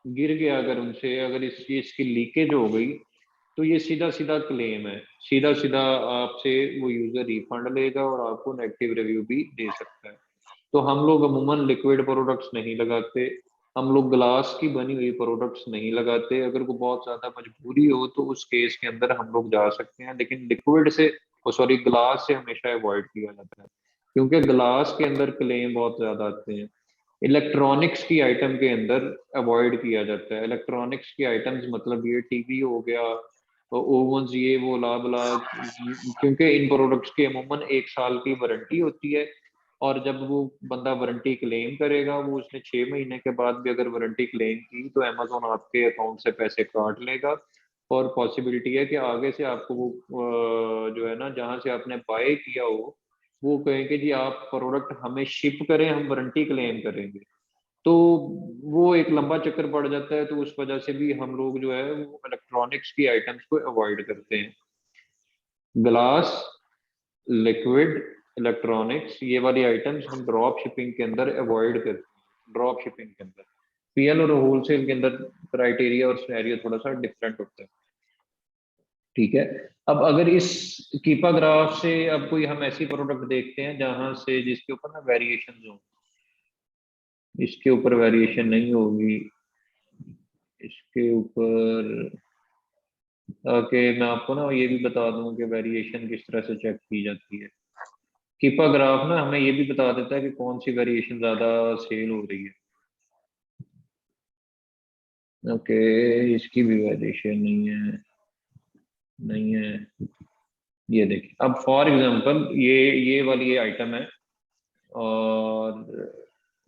गिर गया अगर उनसे, अगर इस चीज की लीकेज हो गई, तो ये सीधा सीधा क्लेम है, सीधा सीधा आपसे वो यूजर रिफंड लेगा और आपको नेगेटिव रिव्यू भी दे सकता है। तो हम लोग अमूमन लिक्विड प्रोडक्ट्स नहीं लगाते, हम लोग ग्लास की बनी हुई प्रोडक्ट्स नहीं लगाते। अगर को बहुत ज्यादा मजबूरी हो तो उस केस के अंदर हम लोग जा सकते हैं, लेकिन लिक्विड से, सॉरी, ग्लास से हमेशा अवॉइड किया जाता है, क्योंकि ग्लास के अंदर क्लेम बहुत ज्यादा आते हैं। इलेक्ट्रॉनिक्स की आइटम के अंदर अवॉइड किया जाता है। इलेक्ट्रॉनिक्स की आइटम्स मतलब ये टीवी हो गया, ओवन्स, ये वो ला बला, क्योंकि इन प्रोडक्ट्स की अमूमन 1 साल की वारंटी होती है। और जब वो बंदा वारंटी क्लेम करेगा, वो उसने 6 महीने के बाद भी अगर वारंटी क्लेम की तो अमेजोन आपके अकाउंट से पैसे काट लेगा। और पॉसिबिलिटी है कि आगे से आपको वो जो है ना, जहाँ से आपने बाय किया हो, वो कहेंगे जी आप प्रोडक्ट हमें शिप करें, हम वारंटी क्लेम करेंगे। तो वो एक लंबा चक्कर पड़ जाता है। तो उस वजह से भी हम लोग जो है वो इलेक्ट्रॉनिक्स की आइटम्स को अवॉइड करते हैं। ग्लास, लिक्विड, इलेक्ट्रॉनिक्स, ये वाली आइटम्स हम ड्रॉप शिपिंग के अंदर अवॉइड करते हैं। ड्रॉप शिपिंग के अंदर पीएल और होलसेल के अंदर क्राइटेरिया और सिनेरियो थोड़ा सा डिफरेंट होता है। ठीक है। अब अगर इस कीपा ग्राफ से अब कोई हम ऐसी प्रोडक्ट देखते हैं जहां से जिसके ऊपर ना वेरिएशन हो, इसके ऊपर वेरिएशन नहीं होगी, इसके ऊपर ओके, मैं आपको ना ये भी बता दूं कि वेरिएशन किस तरह से चेक की जाती है। कीपा ग्राफ ना हमें ये भी बता देता है कि कौन सी वेरिएशन ज्यादा सेल हो रही है। ओके, इसकी भी वेरिएशन नहीं है, नहीं है। ये देखिए, अब फॉर एग्जांपल ये वाली ये आइटम है, और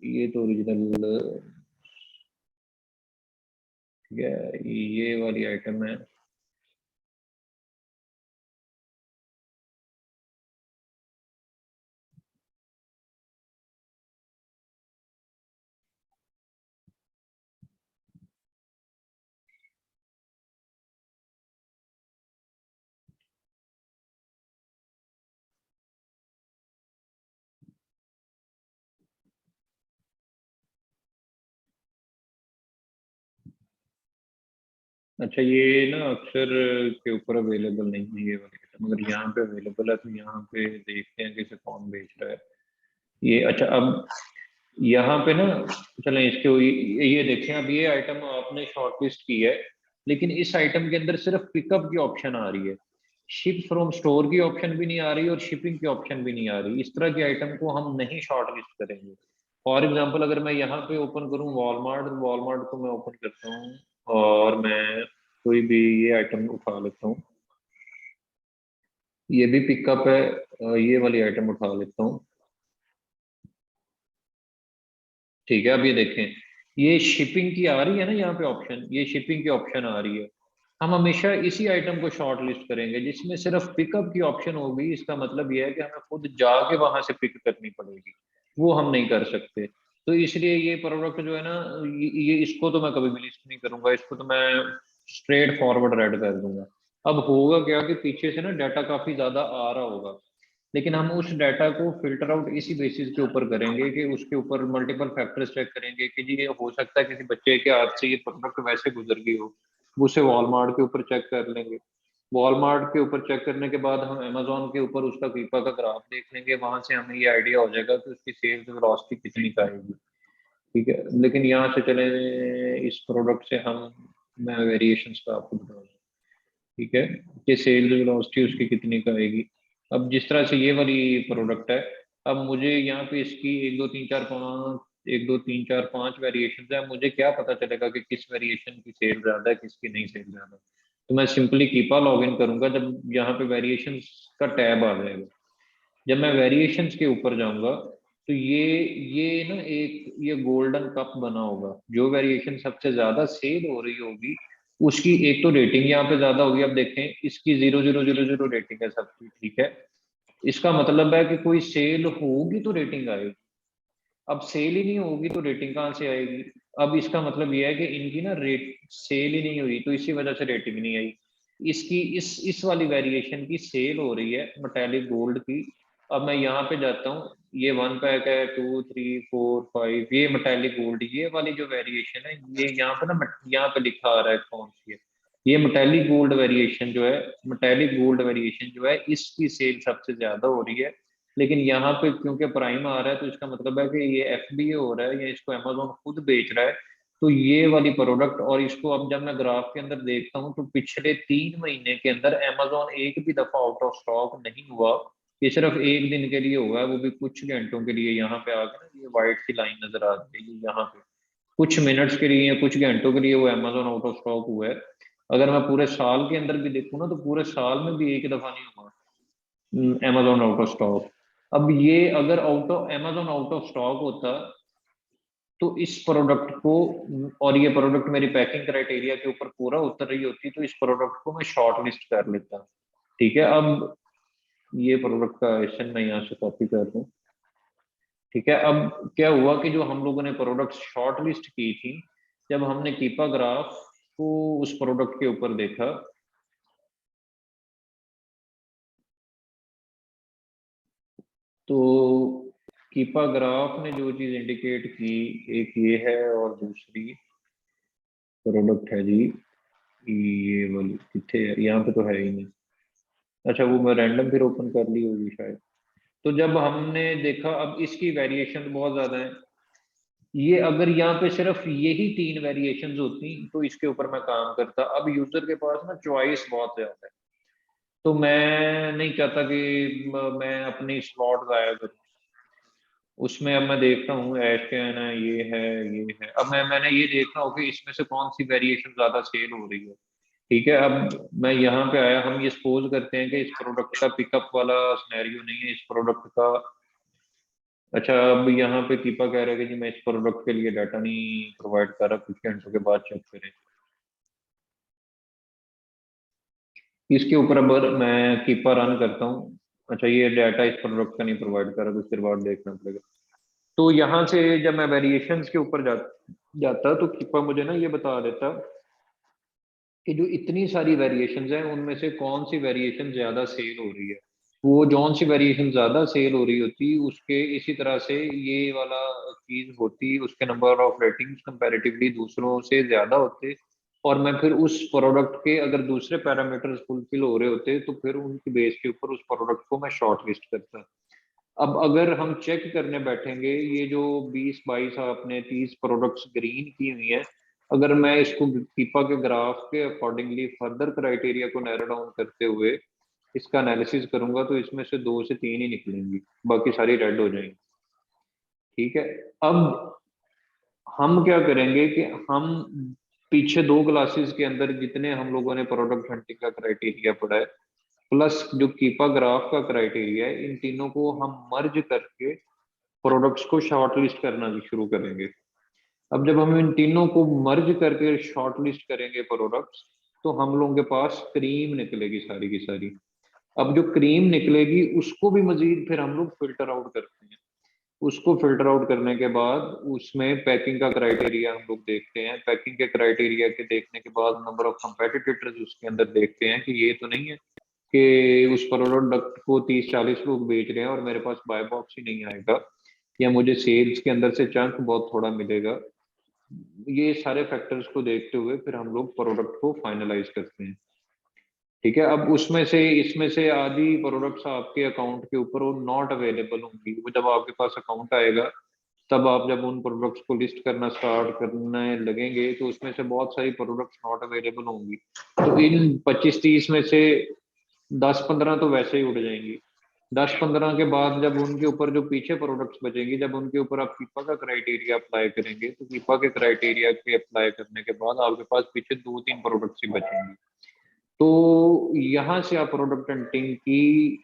ये तो ओरिजिनल, ठीक है, ये वाली आइटम है। अच्छा, ये ना अक्सर के ऊपर अवेलेबल नहीं है ये वाली आइटम, अगर यहाँ पे अवेलेबल है तो यहाँ पे देखते हैं कि इसे कौन बेच रहा है। ये अच्छा, अब यहाँ पे ना, चलें इसके ये देखें, अब ये आइटम आपने शॉर्टलिस्ट की है, लेकिन इस आइटम के अंदर सिर्फ पिकअप की ऑप्शन आ रही है, शिप फ्रॉम स्टोर की ऑप्शन भी नहीं आ रही और शिपिंग की ऑप्शन भी नहीं आ रही। इस तरह की आइटम को हम नहीं शॉर्टलिस्ट करेंगे। फॉर एग्जांपल अगर मैं यहाँ पे ओपन करूँ वॉलमार्ट, वॉलमार्ट को मैं ओपन करता हूँ और मैं कोई भी ये आइटम उठा लेता हूँ, ये भी पिकअप है, ये वाली आइटम उठा लेता हूँ। ठीक है, अब ये देखें, ये शिपिंग की आ रही है ना यहाँ पे ऑप्शन, ये शिपिंग की ऑप्शन आ रही है। हम हमेशा इसी आइटम को शॉर्ट लिस्ट करेंगे जिसमें सिर्फ पिकअप की ऑप्शन होगी। इसका मतलब यह है कि हमें खुद जाके वहां से पिक करनी पड़ेगी, वो हम नहीं कर सकते। तो इसलिए ये प्रोडक्ट जो है ना, ये इसको तो मैं कभी भी लिस्ट नहीं करूंगा, इसको तो मैं स्ट्रेट फॉरवर्ड रेड कर दूंगा। अब होगा क्या कि पीछे से ना डाटा काफी ज्यादा आ रहा होगा, लेकिन हम उस डाटा को फिल्टर आउट इसी बेसिस के ऊपर करेंगे कि उसके ऊपर मल्टीपल फैक्टर्स चेक करेंगे कि जी ये हो सकता है किसी बच्चे के हाथ से ये प्रोडक्ट वैसे गुजर गई हो, वो उसे वॉलमार्ट के ऊपर चेक कर लेंगे। वॉलमार्ट के ऊपर चेक करने के बाद हम अमेजोन के ऊपर उसका कीपा का ग्राफ देख लेंगे, वहां से हमें ये आइडिया हो जाएगा कि उसकी सेल्स वेलोसिटी कितनी का आएगी। ठीक है, लेकिन यहाँ से चले, इस प्रोडक्ट से हम, मैं वेरिएशंस का आपको बताऊँ, ठीक है, कि सेल्स वेलोसिटी उसकी कितनी का आएगी। अब जिस तरह से ये वाली प्रोडक्ट है, अब मुझे यहाँ पे इसकी 1 2 3 4 5 वेरिएशन है, मुझे क्या पता चलेगा कि किस वेरिएशन की सेल ज्यादा है, किसकी नहीं सेल ज्यादा। तो मैं सिंपली कीपा लॉग इन करूंगा जब यहाँ पे वेरिएशन का टैब आ जाएगा। जब मैं वेरिएशंस के ऊपर जाऊंगा तो ये ना एक ये गोल्डन कप बना होगा, जो वेरिएशन सबसे ज्यादा सेल हो रही होगी उसकी एक तो रेटिंग यहाँ पे ज्यादा होगी। अब देखें, इसकी 0000 रेटिंग है सबकी, ठीक है। इसका मतलब है कि कोई सेल होगी तो रेटिंग आएगी। अब सेल ही नहीं होगी तो रेटिंग कहाँ से आएगी। अब इसका मतलब यह है कि इनकी ना रेट सेल ही नहीं हुई तो इसी वजह से रेटिंग नहीं आई। इसकी इस वाली वेरिएशन की सेल हो रही है मेटालिक गोल्ड की। अब मैं यहाँ पे जाता हूँ, ये 1 पैक है, 2 3 4 5, ये मेटालिक गोल्ड, ये वाली जो वेरिएशन है, ये यहाँ पे ना यहाँ पे लिखा आ रहा है कौन सी है। ये मेटालिक गोल्ड वेरिएशन जो है, मेटालिक गोल्ड वेरिएशन जो है, इसकी सेल सबसे ज्यादा हो रही है। लेकिन यहाँ पे क्योंकि प्राइम आ रहा है तो इसका मतलब है कि ये एफबीए हो रहा है या इसको अमेजोन खुद बेच रहा है। तो ये वाली प्रोडक्ट, और इसको अब जब मैं ग्राफ के अंदर देखता हूँ तो पिछले 3 महीने के अंदर अमेजोन एक भी दफा आउट ऑफ स्टॉक नहीं हुआ ये सिर्फ एक दिन के लिए हुआ है, वो भी कुछ घंटों के लिए। यहाँ पे आके ना ये वाइट सी लाइन नजर आ रही है, ये यहाँ पे कुछ मिनट्स के लिए या कुछ घंटों के लिए वो अमेजोन आउट ऑफ स्टॉक हुआ है। अगर मैं पूरे साल के अंदर भी देखूँ ना, तो पूरे साल में भी एक दफा नहीं हुआ अमेजोन आउट ऑफ स्टॉक। अब ये अगर out of Amazon out of stock होता तो इस प्रोडक्ट को, और ये प्रोडक्ट मेरी पैकिंग क्राइटेरिया के ऊपर पूरा उतर रही होती, तो इस प्रोडक्ट को मैं शॉर्ट लिस्ट कर लेता। ठीक है, अब ये प्रोडक्ट का क्वेश्चन मैं यहाँ से कॉपी कर दूँ। ठीक है, अब क्या हुआ कि जो हम लोगों ने प्रोडक्ट शॉर्ट लिस्ट की थी, जब हमने कीपा ग्राफ को उस प्रोडक्ट के ऊपर देखा, तो कीपा ग्राफ ने जो चीज इंडिकेट की, एक ये है और दूसरी प्रोडक्ट है जी ये वाली, कितने है यहाँ पे तो है ही नहीं। अच्छा, वो मैं रैंडम फिर ओपन कर ली होगी शायद। तो जब हमने देखा, अब इसकी वेरिएशन बहुत ज्यादा है। ये अगर यहाँ पे सिर्फ यही 3 वेरिएशंस होती तो इसके ऊपर मैं काम करता। अब यूजर के पास ना चॉइस बहुत ज्यादा है, तो मैं नहीं चाहता कि मैं अपनी स्लॉट जाया करूँ उसमें। अब मैं देखता हूँ ऐश क्या है ना, ये है। अब मैंने ये देखना हो कि इसमें से कौन सी वेरिएशन ज्यादा सेल हो रही है। ठीक है, अब मैं यहाँ पे आया, हम ये सपोज करते हैं कि इस प्रोडक्ट का पिकअप वाला सिनेरियो नहीं है इस प्रोडक्ट का। अच्छा, अब यहाँ पे कीपा कह रहा है कि जी मैं इस प्रोडक्ट के लिए डाटा नहीं प्रोवाइड कर रहा, कुछ घंटों के बाद चेक करें। इसके ऊपर अब मैं कीपा रन करता हूँ। अच्छा, ये डाटा इस प्रोडक्ट का नहीं प्रोवाइड कर रहा, कुछ देर बाद देखना पड़ेगा। तो यहाँ से जब मैं वेरिएशंस के ऊपर जाता तो कीपा मुझे ना ये बता देता कि जो इतनी सारी वेरिएशंस हैं उनमें से कौन सी वेरिएशन ज्यादा सेल हो रही है। वो जौन सी वेरिएशन ज्यादा सेल हो रही होती उसके इसी तरह से ये वाला चीज होती, उसके नंबर ऑफ रेटिंग्स कंपैरेटिवली दूसरों से ज्यादा होते। और मैं फिर उस प्रोडक्ट के अगर दूसरे पैरामीटर्स फुलफिल हो रहे होते तो फिर उनकी बेस के ऊपर उस प्रोडक्ट को मैं शॉर्ट लिस्ट करता। अब अगर हम चेक करने बैठेंगे, ये जो 20-22 आपने 30 प्रोडक्ट्स ग्रीन की हुई हैं, अगर मैं इसको कीपा के ग्राफ के अकॉर्डिंगली फर्दर क्राइटेरिया को नैरो डाउन करते हुए इसका एनालिसिस करूंगा, तो इसमें से 2 से 3 ही निकलेंगी, बाकी सारी रेड हो जाएंगी। ठीक है, अब हम क्या करेंगे कि हम पीछे 2 क्लासेस के अंदर जितने हम लोगों ने प्रोडक्ट हंटिंग का क्राइटेरिया पढ़ा है, प्लस जो कीपा ग्राफ का क्राइटेरिया है, इन तीनों को हम मर्ज करके प्रोडक्ट्स को शॉर्ट लिस्ट करना भी शुरू करेंगे। अब जब हम इन तीनों को मर्ज करके शॉर्ट लिस्ट करेंगे प्रोडक्ट्स, तो हम लोगों के पास क्रीम निकलेगी सारी की सारी। अब जो क्रीम निकलेगी उसको भी मजीद फिर हम लोग फिल्टर आउट करते हैं। उसको फिल्टर आउट करने के बाद उसमें पैकिंग का क्राइटेरिया हम लोग देखते हैं। पैकिंग के क्राइटेरिया के देखने के बाद नंबर ऑफ कंपेटिटर्स उसके अंदर देखते हैं कि ये तो नहीं है कि उस प्रोडक्ट को 30-40 लोग बेच रहे हैं और मेरे पास बाय बॉक्स ही नहीं आएगा, या मुझे सेल्स के अंदर से चंक बहुत थोड़ा मिलेगा। ये सारे फैक्टर्स को देखते हुए फिर हम लोग प्रोडक्ट को फाइनलाइज करते हैं। ठीक है, अब उसमें से इसमें से आधी प्रोडक्ट्स आपके अकाउंट के ऊपर वो नॉट अवेलेबल होंगी। वो जब आपके पास अकाउंट आएगा, तब आप जब उन प्रोडक्ट्स को लिस्ट करना स्टार्ट करने लगेंगे, तो उसमें से बहुत सारी प्रोडक्ट्स नॉट अवेलेबल होंगी। तो इन 25-30 में से 10-15 तो वैसे ही उड़ जाएंगी। 10-15 के बाद जब उनके ऊपर जो पीछे प्रोडक्ट्स बचेंगी, जब उनके ऊपर आप कीपा का क्राइटेरिया अप्लाई करेंगे, तो कीपा के क्राइटेरिया के अप्लाई करने के बाद आपके पास पीछे 2-3 प्रोडक्ट्स ही बचेंगी। तो यहाँ से आप प्रोडक्ट हंटिंग की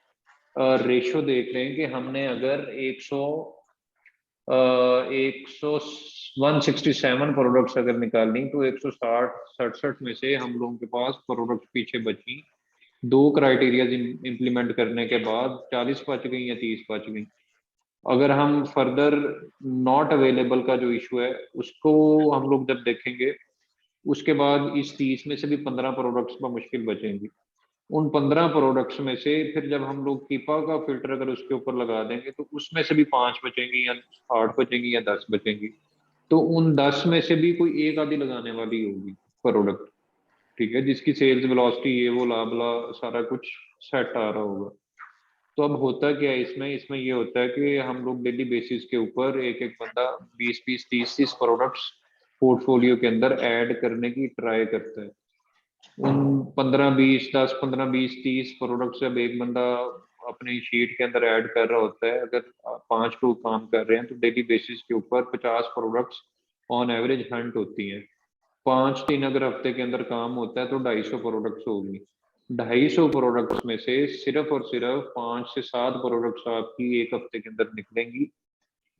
रेशो देख रहे हैं कि हमने अगर 167 प्रोडक्ट्स अगर निकालनी, तो 160-67 में से हम लोगों के पास प्रोडक्ट पीछे बची 2 क्राइटेरिया इंप्लीमेंट करने के बाद 40 बच गई या 30 बच गई। अगर हम फर्दर नॉट अवेलेबल का जो इशू है उसको हम लोग जब देखेंगे, उसके बाद इस 30 में से भी 15 प्रोडक्ट्स पर मुश्किल बचेंगी। उन 15 प्रोडक्ट्स में से फिर जब हम लोग कीपा का फिल्टर अगर उसके ऊपर लगा देंगे, तो उसमें से भी 5 बचेंगी या 8 बचेंगी या 10 बचेंगी। तो उन 10 में से भी कोई एक आधी लगाने वाली होगी प्रोडक्ट। ठीक है, जिसकी सेल्स वेलोसिटी ये वो लाभला सारा कुछ सेट आ रहा होगा। तो अब होता क्या है इसमें इसमें ये होता है कि हम लोग डेली बेसिस के ऊपर एक एक बंदा 20-20 30-30 प्रोडक्ट्स पोर्टफोलियो के अंदर ऐड करने की ट्राई करता है। उन 15-20 10-15-20-30 प्रोडक्ट जब एक बंदा अपनी शीट के अंदर ऐड कर रहा होता है, अगर 5 लोग काम कर रहे हैं तो डेली बेसिस के ऊपर 50 प्रोडक्ट्स ऑन एवरेज हंट होती हैं। 5 दिन अगर हफ्ते के अंदर काम होता है तो 250 प्रोडक्ट्स होगी। 250 प्रोडक्ट्स में से सिर्फ और सिर्फ 5 से 7 प्रोडक्ट्स आपकी एक हफ्ते के अंदर निकलेंगी,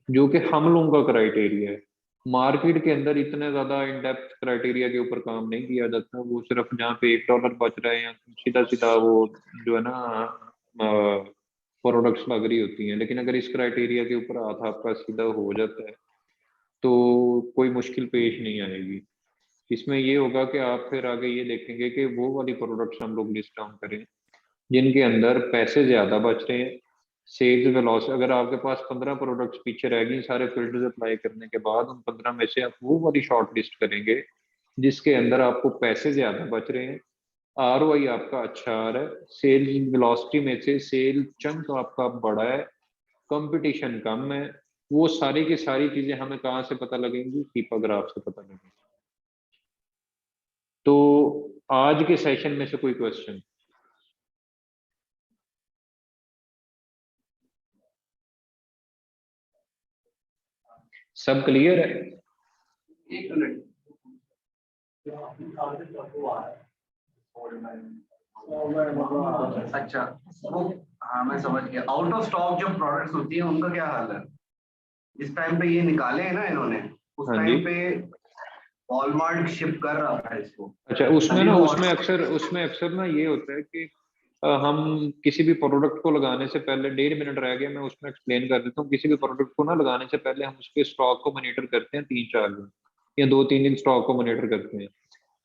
जो कि हम लोगों का क्राइटेरिया है। मार्केट के अंदर इतने ज्यादा इन डेप्थ क्राइटेरिया के ऊपर काम नहीं किया जाता। वो सिर्फ जहाँ पे $1 बच रहे हैं सीधा सीधा वो जो है ना प्रोडक्ट्स लग रही होती हैं। लेकिन अगर इस क्राइटेरिया के ऊपर हाथ आपका सीधा हो जाता है तो कोई मुश्किल पेश नहीं आएगी। इसमें ये होगा कि आप फिर आगे ये देखेंगे कि वो वाली प्रोडक्ट्स हम लोग लिस्ट डाउन करें जिनके अंदर पैसे ज्यादा बच रहे हैं। सेल्स वेलोसिटी, अगर आपके पास 15 प्रोडक्ट्स पीछे रह गई सारे फिल्टर्स अप्लाई करने के बाद, उन 15 में से आप वो वाली शॉर्ट लिस्ट करेंगे जिसके अंदर आपको पैसे ज्यादा बच रहे हैं, ROI आपका अच्छा आ रहा है, सेल्स वेलोसिटी में से सेल चंक आपका बड़ा है, कंपटीशन कम है। वो सारी की सारी चीजें हमें कहाँ से पता लगेंगी? कीपा ग्राफ से पता लगेंगी। तो आज के सेशन में से कोई क्वेश्चन? सब क्लियर है? एक मिनट। अच्छा, वो हाँ मैं समझ गया। आउट ऑफ स्टॉक जो प्रोडक्ट्स होती है उनका क्या हाल है? जिस टाइम पे ये निकाले हैं ना इन्होंने, उस हाँ जी। टाइम पे वॉलमार्ट शिप कर रहा था इसको। अच्छा, उसमें अभी ना वो उसमें अक्सर ना ये होता है कि हम किसी भी प्रोडक्ट को लगाने से पहले, 1.5 मिनट रह गया, मैं उसमें एक्सप्लेन कर देता हूँ। किसी भी प्रोडक्ट को ना लगाने से पहले हम उसके स्टॉक को मॉनिटर करते हैं 3-4 दिन या 2-3 दिन स्टॉक को मॉनिटर करते हैं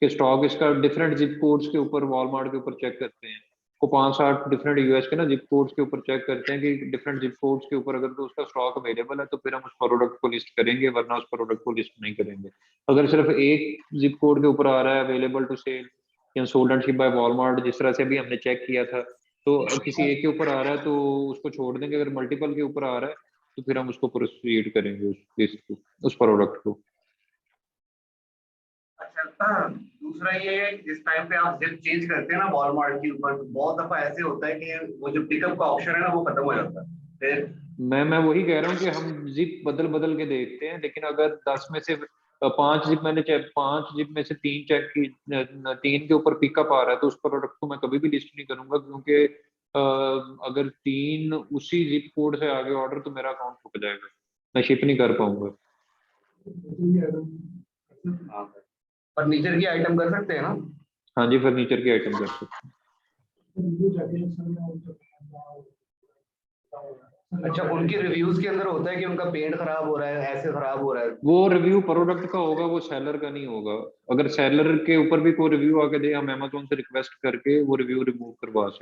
कि स्टॉक इसका डिफरेंट जिप कोड्स के ऊपर, वॉलमार्ट के ऊपर चेक करते हैं। वो 5-7 डिफरेंट यूएस के ना जिप कोड्स के ऊपर चेक करते हैं कि डिफरेंट जिप कोड्स के ऊपर अगर तो उसका स्टॉक अवेलेबल है तो फिर हम उस प्रोडक्ट को लिस्ट करेंगे, वरना उस प्रोडक्ट को लिस्ट नहीं करेंगे। अगर सिर्फ एक जिप कोड के ऊपर आ रहा है अवेलेबल टू सेल या sold and ship by Walmart, जिस तरह से अभी हमने चेक किया था, तो किसी एक के ऊपर आ रहा है तो उसको छोड़ देंगे। अगर मल्टीपल के ऊपर आ रहा है तो फिर हम उसको प्रोसीड करेंगे, उस लिस्ट को, उस प्रोडक्ट को। अच्छा, दूसरा ये है कि जिस टाइम पे आप जिप चेंज करते हैं ना वॉलमार्ट के ऊपर, तो बहुत दफा ऐसे होता है कि वो जो पिकअप का ऑप्शन है ना वो खत्म हो जाता है फिर। मैं वही कह रहा हूँ कि हम जिप बदल बदल के देखते हैं, लेकिन अगर 10 में से 5 जिप मैंने चेक, 5 जिप में से 3 चेक की, 3 के ऊपर पिकअप आ रहा है तो उस प्रोडक्ट को मैं कभी भी लिस्ट नहीं करूंगा, क्योंकि अगर 3 उसी जिप कोड से आगे ऑर्डर तो मेरा अकाउंट रुक जाएगा, मैं शिप नहीं कर पाऊंगा। फर्नीचर की आइटम कर सकते हैं ना? हाँ जी, फर्नीचर की आइटम कर सकते हैं। अच्छा, उनके रिव्यूज के अंदर होता है कि उनका पेंट खराब हो रहा है, ऐसे खराब हो रहा है। वो रिव्यू प्रोडक्ट का होगा, वो सेलर का नहीं होगा। अगर सेलर के ऊपर भी कोई रिव्यू आके दे, हम अमेज़न से रिक्वेस्ट करके वो रिव्यू रिमूव करवा सकते हैं।